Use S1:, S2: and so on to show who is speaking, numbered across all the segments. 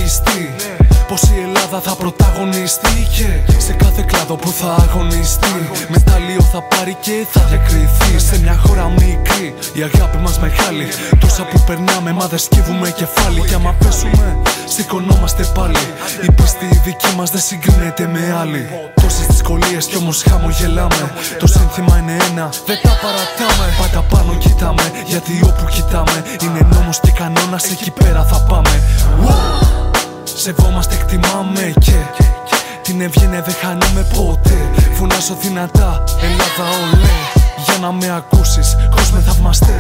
S1: πιστοί πως η Ελλάδα θα πρωταγωνιστεί και σε κάθε κλάδο που θα αγωνιστεί μετάλλιο θα πάρει και θα διακριθεί. Σε μια χώρα μικρή η αγάπη μας μεγάλη, τόσα που περνάμε μα δεν σκύβουμε κεφάλι. Κι άμα πέσουμε σηκωνόμαστε πάλι, η πίστη η δική μας δεν συγκρίνεται με άλλη. Τόσες δυσκολίες κι όμως χαμογελάμε, το σύνθημα είναι ένα, δεν τα παρατάμε. Πάντα πάνω κοιτάμε, γιατί όπου κοιτάμε είναι νόμος και κανόνας, εκεί πέρα θα πάμε. Σεβόμαστε, εκτιμάμε και την ευγένεια δεν χάνουμε ποτέ. Φωνάζω δυνατά, Ελλάδα ολέ, για να με ακούσεις, κόσμε θαυμαστέ.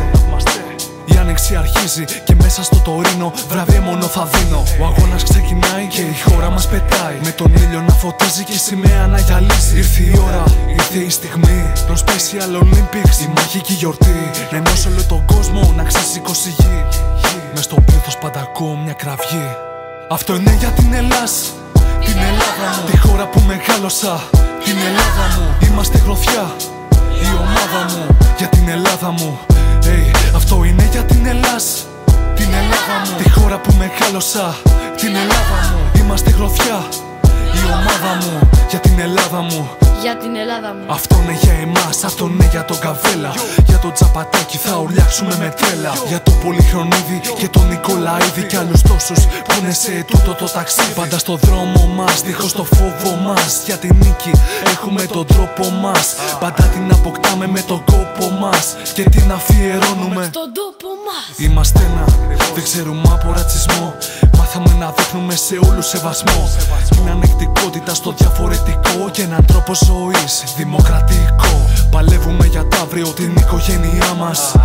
S1: Η άνοιξη αρχίζει και μέσα στο Τωρίνο βραβεία μόνο θα δίνω. Ο αγώνας ξεκινάει και η χώρα μας πετάει, με τον ήλιο να φωτίζει και η σημαία να γυαλίζει. Ήρθε η ώρα, ήρθε η στιγμή, το Special Olympics, η μαγική γιορτή. Να ενώσω όλο τον κόσμο, να ξεσηκώσει γη. Μες στο πλήθος πάντα ακούω μια κραυγή. Αυτό είναι για την Ελλάς, την Ελλάδα μου, τη χώρα που μεγάλωσα, την Ελλάδα μου. Είμαστε γροθιά, η ομάδα μου, για την Ελλάδα μου. Αυτό είναι για την Ελλάς, την Ελλάδα μου, τη χώρα που μεγάλωσα, την Ελλάδα μου. Είμαστε γροθιά, η ομάδα μου, για την Ελλάδα μου.
S2: Για την Ελλάδα μου.
S1: Αυτό είναι για εμάς, αυτό είναι για τον Καβέλα. Για τον Τζαπατάκι θα ουρλιάξουμε με τρέλα. Για τον Πολυχρονίδη και τον Νικολαίδη κι άλλους τόσους που είναι σε τούτο το ταξίδι. Πάντα στο δρόμο μας, δίχως το φόβο μας. Για την νίκη έχουμε τον τρόπο μας. Πάντα την αποκτάμε με τον κόπο μας και την αφιερώνουμε
S2: στον τόπο μας.
S1: Είμαστε ένα, δεν ξέρουμε από ρατσισμό. Μάθαμε να δείχνουμε σε όλους σεβασμό. Την ανεκτικότητα στο διαφορετικό και έναν τρόπο ζωής δημοκρατικό. Παλεύουμε για τ' αύριο, την οικογένειά μας.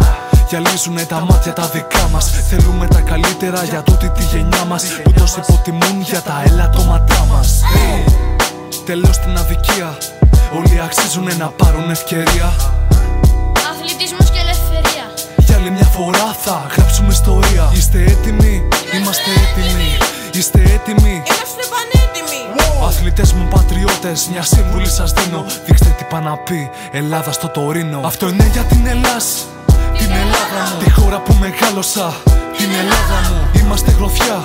S1: Γυαλίζουνε τα μάτια τα δικά μας. Θέλουμε τα καλύτερα για τούτη τη γενιά μας, που τόσοι υποτιμούν για τα ελαττώματά μας. Τελώς την αδικία, όλοι αξίζουνε να πάρουν ευκαιρία.
S2: Αθλητισμός και ελευθερία.
S1: Για άλλη μια φορά θα γράψουμε ιστορία. Είστε έτοιμοι, είμαστε έτοιμοι. Είστε έτοιμοι,
S3: είμαστε πανέτοιμοι.
S1: Αθλητές μου, πατριώτες, μια σύμβουλη σας δίνω. Δείξτε τι πάει να πει Ελλάδα στο Τωρίνο. Αυτό είναι για την Ελλάς, την Ελλάδα μου, τη χώρα που μεγάλωσα, την Ελλάδα μου. Είμαστε γροθιά,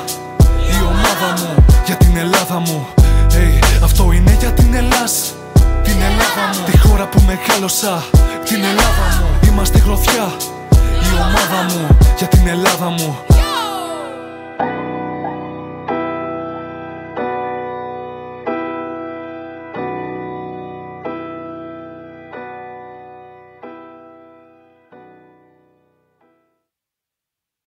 S1: η ομάδα μου, για την Ελλάδα μου. Αυτό είναι για την Ελλάς, την Ελλάδα μου, τη χώρα που μεγάλωσα, την Ελλάδα μου. Είμαστε γροθιά, η ομάδα μου, για την Ελλάδα μου.